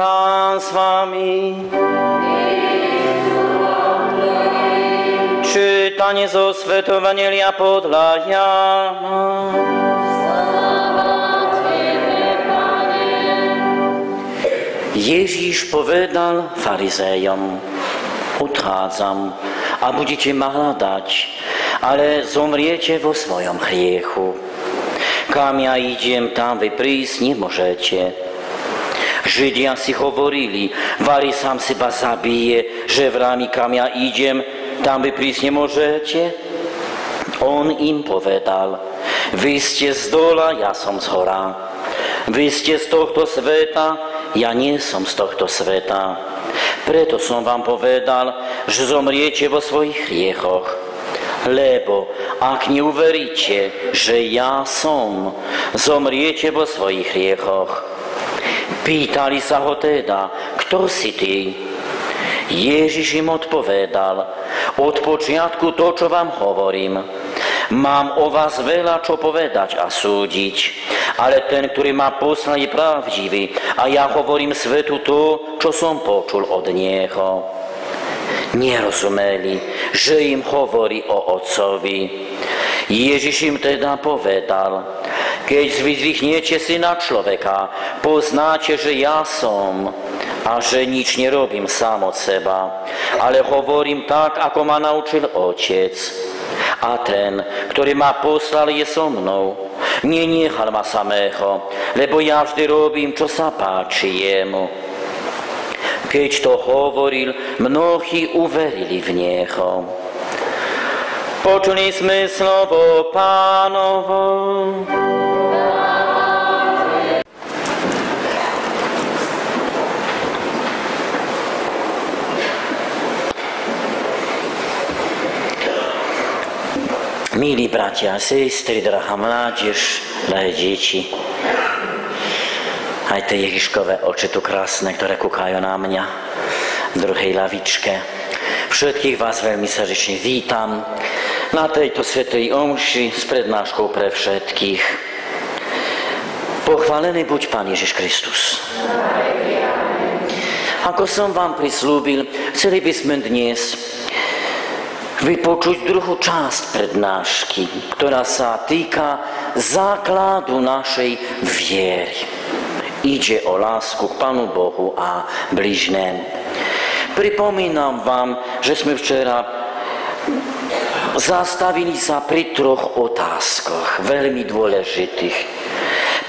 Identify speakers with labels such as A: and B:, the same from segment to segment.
A: Pán s vami. Čítanie zo svätého Evanjelia podľa Jána. Ježíš povedal farizejom: odchádzam a budete ma hľadať, ale zomriete vo svojom hriechu. Kam ja idem, tam vy prísť nemôžete. Židia si hovorili: vari sám seba zabije, že vrami kam ja idem, tam vy prísť nemôžete. On im povedal: vy ste z dola, ja som z hora. Vy ste z tohto sveta, ja nie som z tohto sveta. Preto som vám povedal, že zomriete vo svojich hriechoch. Lebo ak neuveríte, že ja som, zomriete vo svojich hriechoch. Pýtali sa ho teda: kto si ty? Ježiš im odpovedal: od počiatku to, čo vám hovorím. Mám o vás veľa čo povedať a súdiť, ale ten, ktorý ma poslal, je pravdivý a ja hovorím svetu to, čo som počul od Neho. Nerozumeli, že im hovorí o Otcovi. Ježiš im teda povedal: keď vyzdvihnete Syna človeka, poznáte, že ja som a že nič nerobím sám od seba, ale hovorím tak, ako ma naučil Otec. A ten, ktorý ma poslal, je so mnou. Nenechal ma samého, lebo ja vždy robím, čo sa páči jemu. Keď to hovoril, mnohí uverili v Neho. Počuli sme slovo Pánovo. Milí bratia a sestry, drahá mládež, drahé deti, aj tie Ježiškové oči tu krásne, ktoré kúkajú na mňa v druhej lavičke. Všetkých vás veľmi srdečne vítam na tejto svätej omši s prednáškou pre všetkých. Pochválený buď Pán Ježiš Kristus. Ako som vám prislúbil, chceli by sme dnes vypočuť druhú časť prednášky, ktorá sa týka základu našej viery. Ide o lásku k Pánu Bohu a bližnému. Pripomínam vám, že sme včera zastavili sa pri troch otázkach, veľmi dôležitých.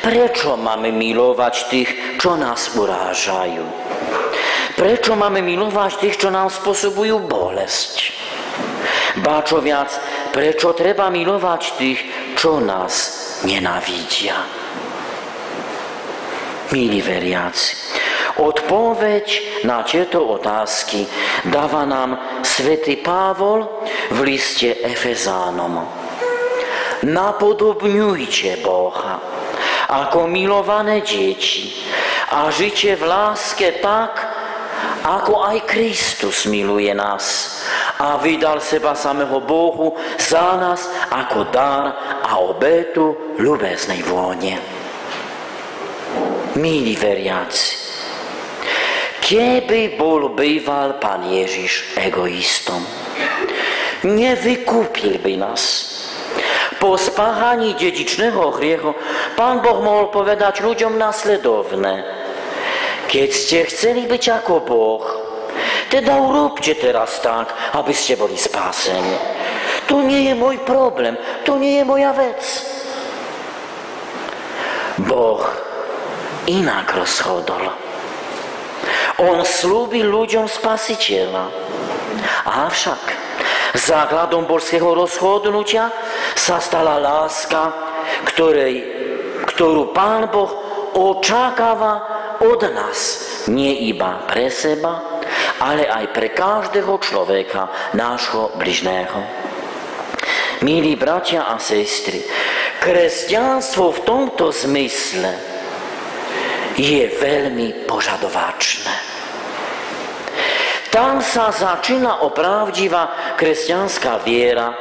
A: Prečo máme milovať tých, čo nás urážajú? Prečo máme milovať tých, čo nám spôsobujú bolesť? Ba čo viac, prečo treba milovať tých, čo nás nenávidia? Milí veriaci, odpoveď na tieto otázky dáva nám svätý Pavol v liste Efezánom. Napodobňujte Boha ako milované deti a žite v láske tak, ako aj Kristus miluje nás a vydal seba samého Bohu za nás ako dar a obetu ľúbeznej vône. Milí veriaci, keby bol býval Pán Ježiš egoistom, nevykúpil by nás. Po spáchaní dedičného hriechu Pán Boh mohol povedať ľuďom nasledovné: keď ste chceli byť ako Boh, teda urobte teraz tak, aby ste boli spásení. To nie je môj problém, to nie je moja vec. Boh inak rozhodol. On slúbil ľuďom spasiteľa. Avšak základom božského rozhodnutia sa stala láska, ktorú Pán Boh očakáva od nás. Nie iba pre seba, ale aj pre každého človeka, nášho bližného. Milí bratia a sestry, kresťanstvo v tomto zmysle je veľmi požadovačné. Tam sa začína opravdivá kresťanská viera,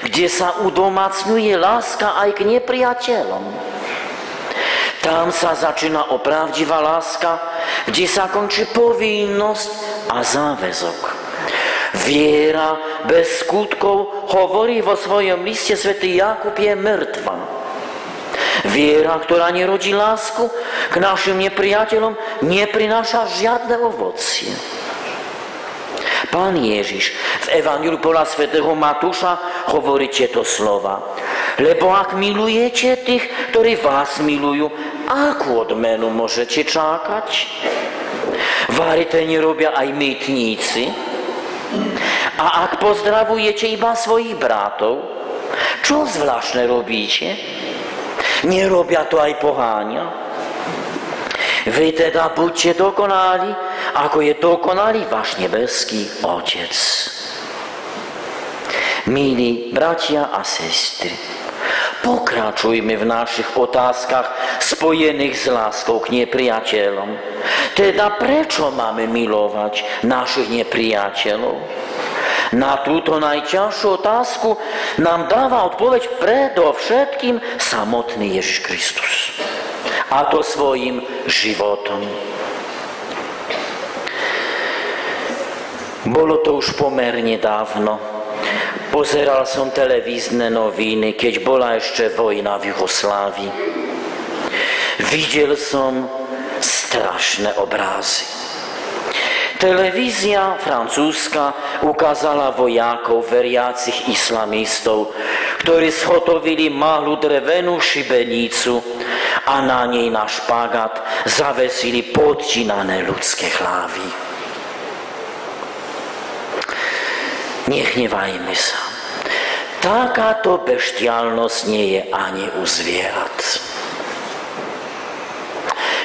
A: kde sa udomacňuje láska aj k nepriateľom. Tam sa začína opravdivá láska, kde sa končí povinnosť a záväzok. Viera bez skutkov, hovorí vo svojom liste svätý Jakub, je mŕtva. Viera, ktorá nerodí lásku k našim nepriateľom, neprináša žiadne ovocie. Pán Ježiš v Evangeliu podľa svätého Matúša hovorí tieto slova. Lebo ak milujete tých, ktorí vás milujú, akú odmenu môžete čakať? Varite nerobia aj mýtníci? A ak pozdravujete iba svojich bratov, čo zvláštne robíte? Nerobia to aj poháňa? Vy teda buďte dokonali, ako je dokonalý váš nebeský Otec. Milí bratia a sestry, pokračujme v našich otázkach spojených s láskou k nepriateľom. Teda prečo máme milovať našich nepriateľov? Na túto najťažšiu otázku nám dáva odpoveď predovšetkým samotný Ježiš Kristus. A to svojim životom. Bolo to už pomerne dávno. Pozeral som televízne noviny, keď bola ešte vojna v Juhoslávii. Videl som strašné obrazy. Televízia francúzska ukázala vojakov veriacich islamistov, ktorí zhotovili malú drevenú šibenicu a na nej na špagát zavesili podčínané ľudské hlavy. Nehnevajme sa. Takáto beštiálnosť nie je ani u zvierat.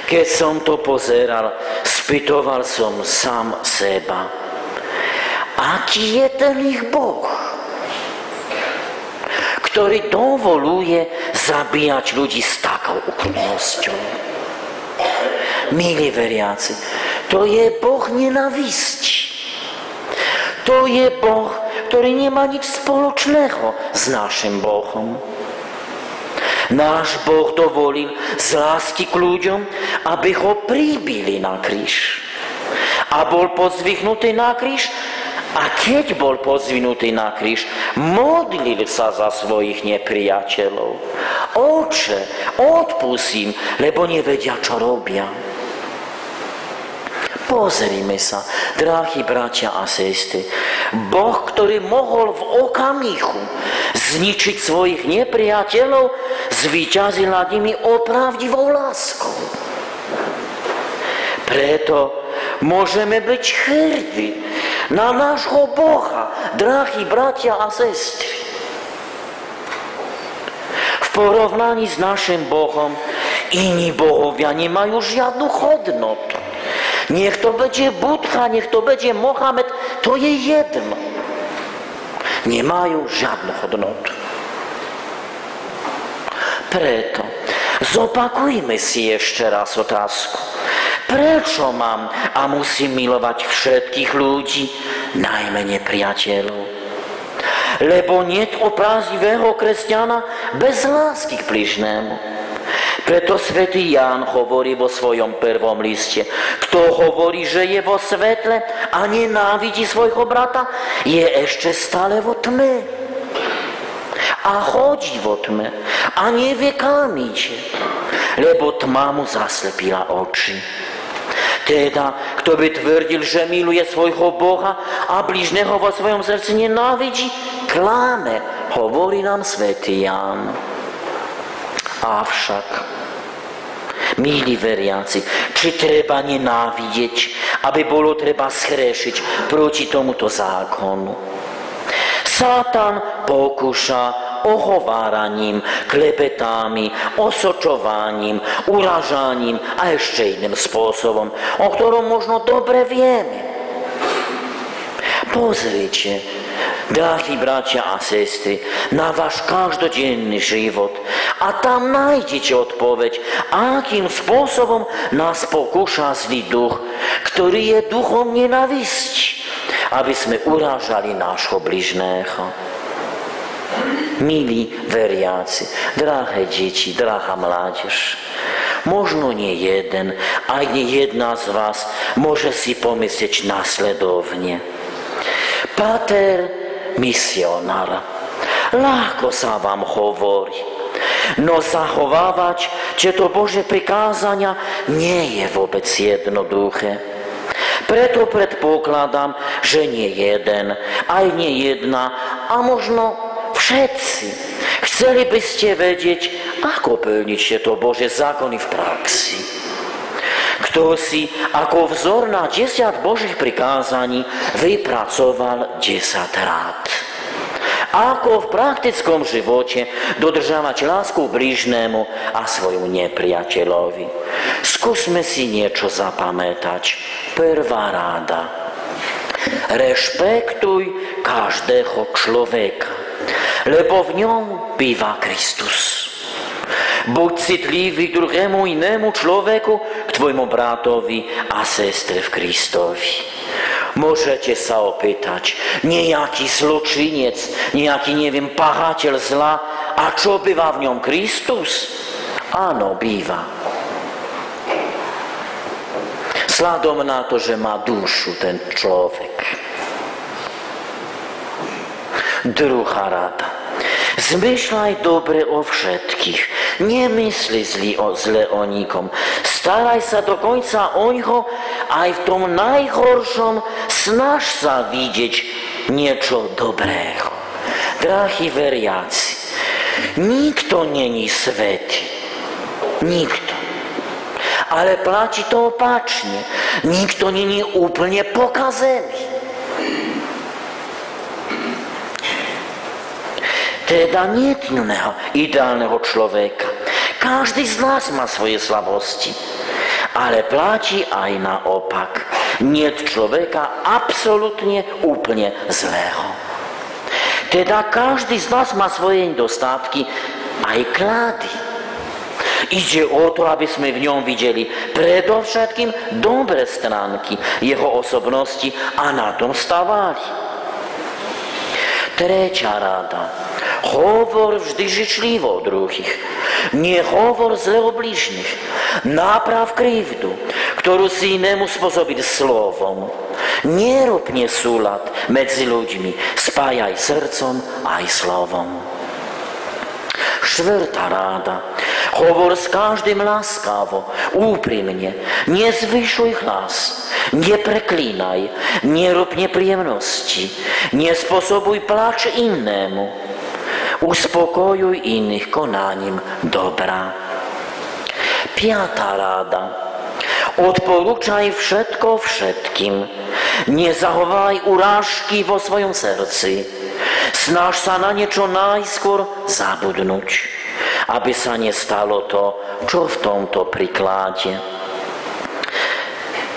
A: Keď som to pozeral, spýtoval som sám seba, aký je ten ich Boh, ktorý dovoluje zabíjať ľudí s takou ukrutnosťou. Milí veriaci, to je Boh nenávisti. To je Boh, ktorý nemá nič spoločného s našim Bohom. Náš Boh dovolil z lásky k ľuďom, aby ho pribili na kríž. A bol pozdvihnutý na kríž, a keď bol pozdvihnutý na kríž, modlil sa za svojich nepriateľov. Oče, odpustím, lebo nevedia, čo robia. Pozrime sa, drahí bratia a sestry, Boh, ktorý mohol v okamihu zničiť svojich nepriateľov, zvíťazil nad nimi opravdivou láskou. Preto môžeme byť hrdí na nášho Boha, drahí bratia a sestry. V porovnaní s našim Bohom iní bohovia nemajú žiadnu hodnotu. Nech to bude Budha, nech to bude Mohamed, to je jedno. Nemajú žiadnu hodnotu. Preto zopakujme si ešte raz otázku. Prečo mám a musím milovať všetkých ľudí, najmä nepriateľov? Lebo niet opravdivého kresťana bez lásky k bližnému. Preto svätý Ján hovorí vo svojom prvom liste, kto hovorí, že je vo svetle a nenávidí svojho brata, je ešte stále vo tme. A chodí vo tme a nevie, kam ide, lebo tma mu zaslepila oči. Teda, kto by tvrdil, že miluje svojho Boha a bližného vo svojom srdci nenávidí, klame, hovorí nám svätý Ján. Avšak, milí veriaci, či treba nenávidieť, aby bolo treba zhrešiť proti tomuto zákonu? Satan pokúša ohováraním, klebetami, osočovaním, uražaním a ešte iným spôsobom, o ktorom možno dobre vieme. Pozrite, drahí bratia a sestry, na váš každodenný život a tam nájdete odpoveď, akým spôsobom nás pokúša zlý duch, ktorý je duchom nenávisti, aby sme urážali nášho bližného. Milí veriaci, drahé deti, drahá mládež, Možno nie jeden, aj nie jedna z vás môže si pomyslieť nasledovne. Páter misionár, ľahko sa vám hovorí, no zachovávať tieto Božie prikázania nie je vôbec jednoduché. Preto predpokladám, že nie jeden, aj nie jedna, a možno všetci chceli by ste vedieť, ako plniť tieto Božie zákony v praxi. Kto si ako vzor na 10 Božích prikázaní vypracoval 10 rád. Ako v praktickom živote dodržávať lásku blížnemu a svojmu nepriateľovi. Skúsme si niečo zapamätať. Prvá ráda. Rešpektuj každého človeka, lebo v ňom býva Kristus. Buď citlivý k druhému inému človeku, k tvojmu bratovi a sestre v Kristovi. Môžete sa opýtať, nejaký zločinec, nejaký, páchateľ zla, a čo býva v ňom Kristus? Áno, býva. Vzhľadom na to, že má dušu ten človek. Druhá rada. Zmýšľaj dobre o všetkých. Nemysli zle o nikom. Staraj sa dokonca o ňoho, aj v tom najhoršom snaž sa vidieť niečo dobrého. Drahí veriaci, nikto není svätý. Nikto. Ale platí to opačne. Nikto není úplne pokazený. Teda nie ideálneho človeka. Každý z nás má svoje slabosti. Ale platí aj naopak. Niet človeka absolútne úplne zlého. Teda každý z nás má svoje nedostatky, aj klady. Ide o to, aby sme v ňom videli predovšetkým dobré stránky jeho osobnosti a na tom stavali. Tretia rada. Hovor vždy žičlivo o druhých. Nehovor zle o bližných. Náprav krivdu, ktorú si inému spôsobiť slovom. Nerob nesúlad medzi ľuďmi. Spájaj srdcom aj slovom. Štvrtá ráda. Hovor s každým láskavo, úprimne. Nezvyšuj hlas. Nepreklínaj. Nerob nepríjemnosti. Nespôsobuj pláč inému. Uspokojuj iných konaním dobra. Piatá ráda. Odporúčaj všetko všetkým. Nezahovávaj urážky vo svojom srdci. Snaž sa na niečo najskôr zabudnúť, aby sa nestalo to, čo v tomto príklade.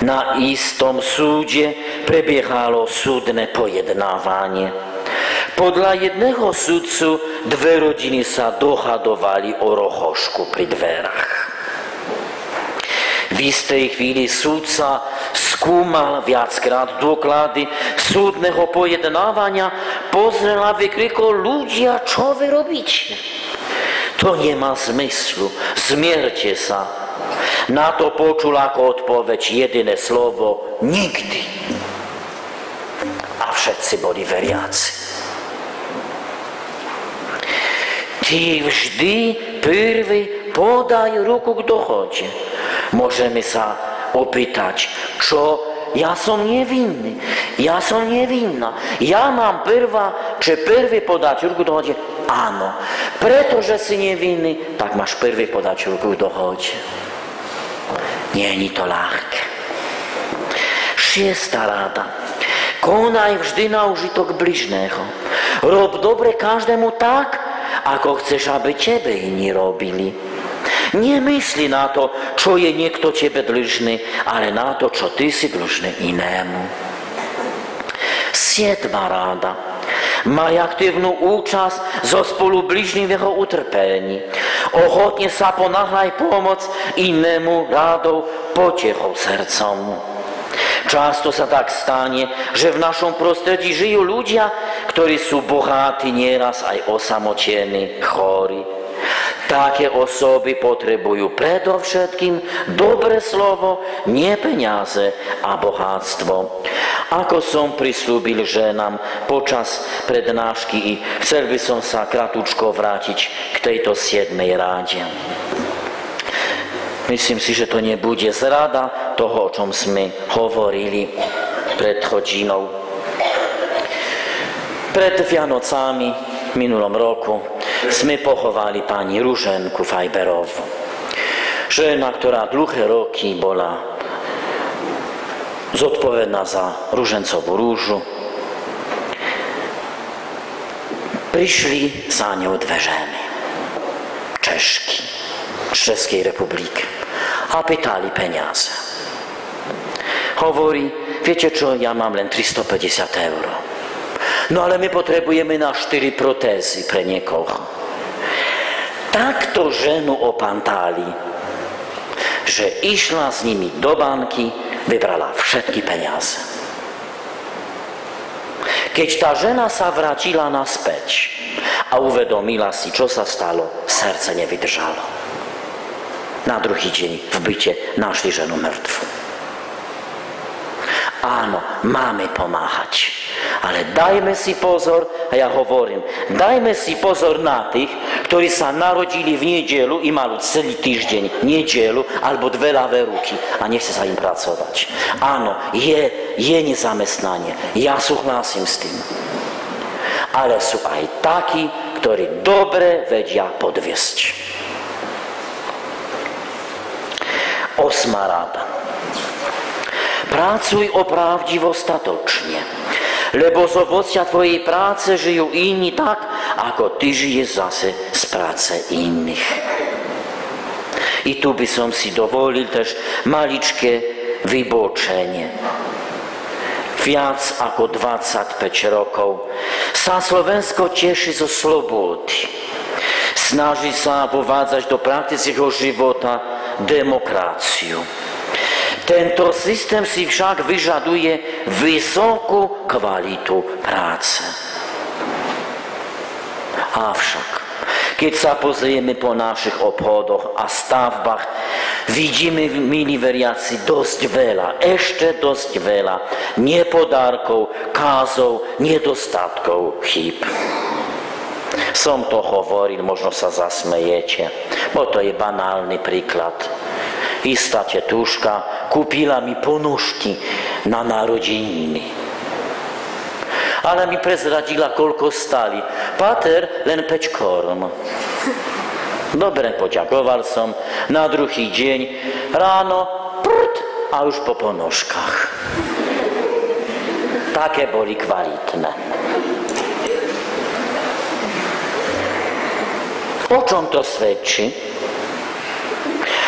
A: Na istom súde prebiehalo súdne pojednávanie. Podľa jedného sudcu 2 rodiny sa dohadovali o rohošku pri dverách. V istej chvíli sudca skúmal viackrát dôklady súdneho pojednávania, pozrel a vykrikol: ľudia, čo vy robíte? To nemá zmyslu, zmierte sa. Na to počul ako odpoveď jediné slovo: nikdy. A všetci boli veriaci. Ty vždy prvý podaj ruku k dohode. Môžeme sa opýtať, čo? Ja som nevinný, ja som nevinná. Ja mám prvý podať ruku k dohode? Áno. Pretože si nevinný, tak máš prvý podať ruku k dohode. Nie je to ľahké. 6. rada. Konaj vždy na užitok bližného. Rob dobre každému tak, ako chceš, aby tebe iní robili. Nemysli na to, čo je niekto tebe dlžný, ale na to, čo ty si dlžný inému. 7. ráda. Maj aktívnu účasť so spolubližným v jeho utrpení. Ochotne sa ponáhľaj pomoc inému rádou potechou srdcom. Často sa tak stane, že v našom prostredí žijú ľudia, ktorí sú bohatí, nieraz aj osamotení, chorí. Také osoby potrebujú predovšetkým dobré slovo, nie peniaze a bohatstvo. Ako som prislúbil ženám počas prednášky i chcel by som sa kratučko vrátiť k tejto 7. ráde. Myslím si, že to nebude zrada toho, o čom sme hovorili pred hodinou. Pred Vianocami v minulom roku sme pochovali pani Ruženku Fajberovú. Žena, ktorá dlhé roky bola zodpovedná za ružencovú rúžu. Prišli za ňou dve ženy, Češky, z Českej republiky, a pýtali peniaze. Hovorí, viete čo, ja mám len 350 eur. No ale my potrebujeme na 4 protézy pre niekoho. Takto ženu opantali, že išla s nimi do banky, vybrala všetky peniaze. Keď tá žena sa vrátila naspäť a uvedomila si, čo sa stalo, srdce nevydržalo. Na druhý deň v byte našli ženu mŕtvu. Áno, máme pomáhať, ale dajme si pozor, a ja hovorím, dajme si pozor na tých, ktorí sa narodili v nedeľu i majú celý týždeň nedeľu alebo 2 ľavé ruky a nechce sa im pracovať. Áno, je nezamestnanie, ja súhlasím s tým. Ale sú aj takí, ktorí dobre vedia podviesť. 8. ráda. Pracuj opravdivo statočne, lebo z ovocia tvojej práce žijú iní tak, ako ty žiješ zase z práce iných. I tu by som si dovolil tež maličké vybočenie. Viac ako 25 rokov sa Slovensko teší zo slobody. Snaží sa povádzať do praktického života demokraciu. Tento systém si však vyžaduje vysokú kvalitu práce. Avšak, keď sa pozrieme po našich obchodoch a stavbách, vidíme, milí veriaci, dosť veľa, ešte dosť veľa nepodárkov, kázov, nedostatkov, chýb. Som to hovoril, možno sa zasmejete, bo to je banálny príklad. Istá tetúška kúpila mi ponožky na narodeniny. Ale mi prezradila, koľko stali. Pater, len 5 korún. Dobre, poďakoval som. Na druhý deň ráno a už po ponožkách. Také boli kvalitné. O čom to svedčí?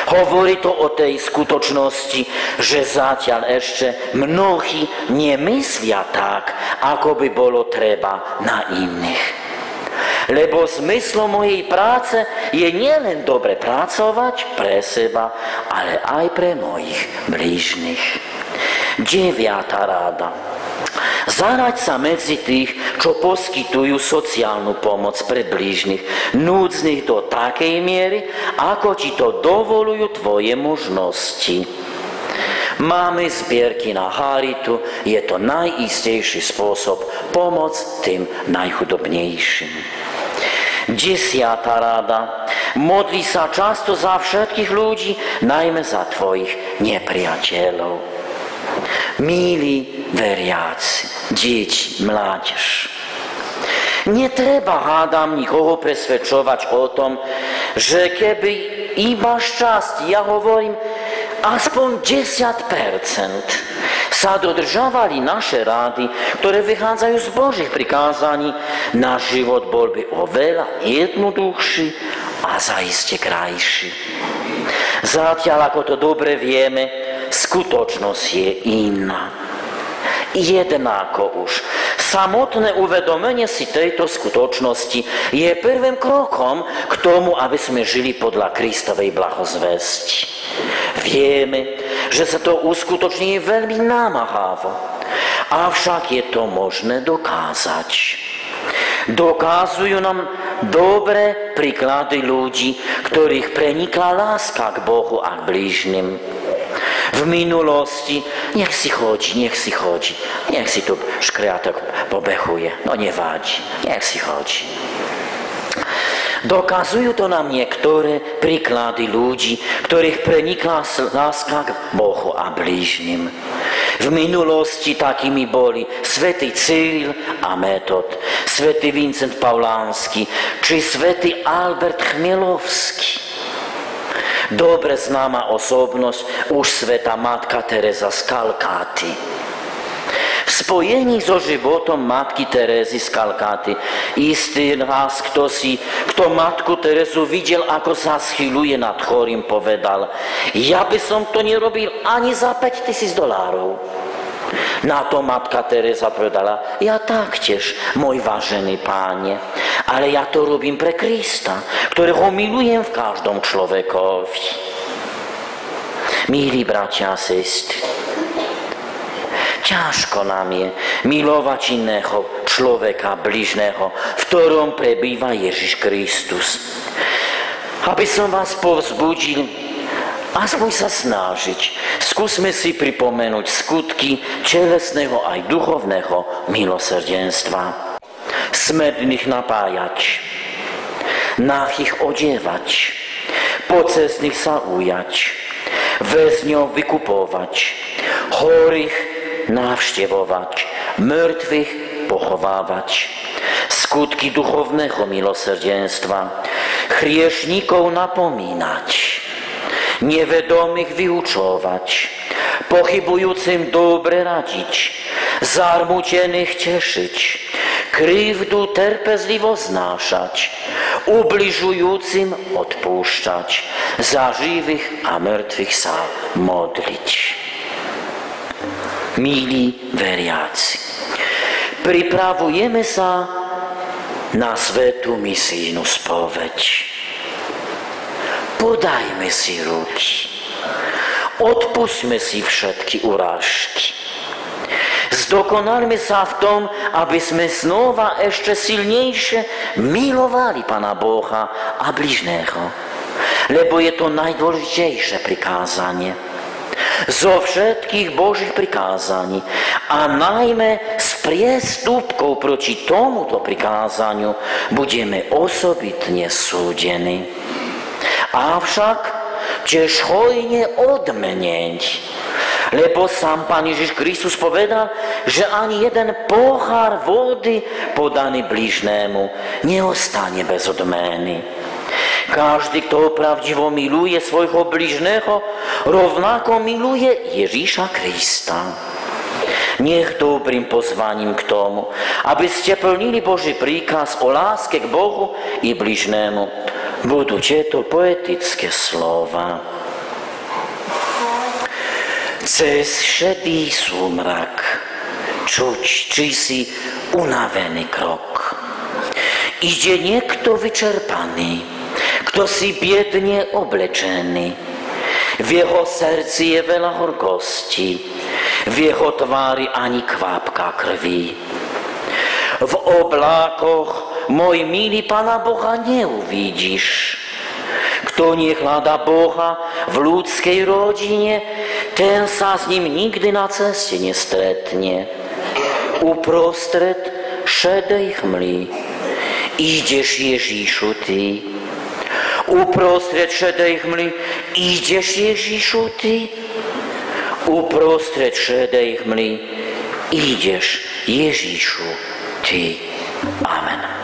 A: Hovorí to o tej skutočnosti, že zatiaľ ešte mnohí nemyslia tak, ako by bolo treba na iných. Lebo zmyslom mojej práce je nielen dobre pracovať pre seba, ale aj pre mojich blížnych. 9. ráda. Zaraď sa medzi tých, čo poskytujú sociálnu pomoc pre blížnych, núdznych do takej miery, ako ti to dovolujú tvoje možnosti. Máme zbierky na charitu, je to najistejší spôsob pomôcť tým najchudobnejším. 10. ráda. Modli sa často za všetkých ľudí, najmä za tvojich nepriateľov. Milí veriaci, deti, mládež, netreba, hádam, nikoho presvedčovať o tom, že keby iba šťastie, ja hovorím, aspoň 10% sa dodržavali naše rády, ktoré vychádzajú z Božích prikázaní, náš život bol by oveľa jednoduchší a zaiste krajší. Zatiaľ, ako to dobre vieme, skutočnosť je iná. Jednako už samotné uvedomenie si tejto skutočnosti je prvým krokom k tomu, aby sme žili podľa Kristovej blahozvesti. Vieme, že sa to uskutoční veľmi námahavo, avšak je to možné dokázať. Dokázujú nám dobre príklady ľudí, ktorých prenikla láska k Bohu a k blížnym. V minulosti nech si chodí, nech si tu škriatok pobehuje, no nevádí, nech si chodí. Dokazujú to nám niektoré príklady ľudí, ktorých prenikla láska k Bohu a blížnym. V minulosti takými boli svätý Cyril a Metod, svätý Vincent Paulánsky či svätý Albert Chmielovský. Dobre známa osobnosť už svätá matka Teresa z Kalkáty. V spojení so životom matky Terezy z Kalkáty istý raz kto matku Terezu videl, ako sa schyluje nad chorým, povedal: ja by som to nerobil ani za $5,000. Na to matka Teresa povedala: ja taktiež, môj vážený páne, ale ja to robím pre Krista, ktorého milujem v každom človekovi. Milí bratia a sestry, ťažko nám je milovať iného človeka bližného, v ktorom prebýva Ježiš Kristus. Aby som vás povzbudil, aspoň sa snažiť, skúsme si pripomenúť skutky telesného aj duchovného milosrdenstva. Smedných napájať, náchych odievať, pocestných sa ujať, väzňov vykupovať, chorých navštevovať, mŕtvych pochovávať. Skutky duchovného milosrdenstva, hriešnikov napomínať, nevedomých vyučovať, pochybujúcim dobre radiť, zarmútených tešiť, krivdu trpezlivo znášať, ubližujúcim odpúšťať, za živých a mŕtvych sa modliť. Milí veriaci, pripravujeme sa na svätú misijnú spoveď. Podajme si ruky, odpustme si všetky urážky. Zdokonalme sa v tom, aby sme znova ešte silnejšie milovali Pána Boha a bližného, lebo je to najdôležitejšie prikázanie zo všetkých Božích prikázaní a najmä s priestupkou proti tomuto prikázaniu budeme osobitne súdení. Avšak tiež hojne odmeneť, lebo sám Pán Ježiš Kristus povedal, že ani jeden pohár vody podaný blížnému neostane bez odmeny. Každý, kto opravdivo miluje svojho bližného, rovnako miluje Ježíša Krista. Nech dobrým pozvaním k tomu, aby ste plnili Boží príkaz o láske k Bohu i bližnému, budú tieto poetické slova. Cez šedý súmrak čuť čísi unavený krok. Ide niekto vyčerpaný, kto si biedne oblečený. V jeho srdci je veľa horkosti, v jeho tvári ani kvapka krvi. V oblákoch, môj milý, Pána Boha neuvidíš. Kto nehľadá Boha v ľudskej rodine, ten sa s ním nikdy na ceste nestretne. Uprostred šedej chmly ideš, Ježíšu, ty. Uprostred šedej chmly ideš, Ježíšu, ty. Uprostred šedej chmly ideš, Ježíšu, ty. Amen.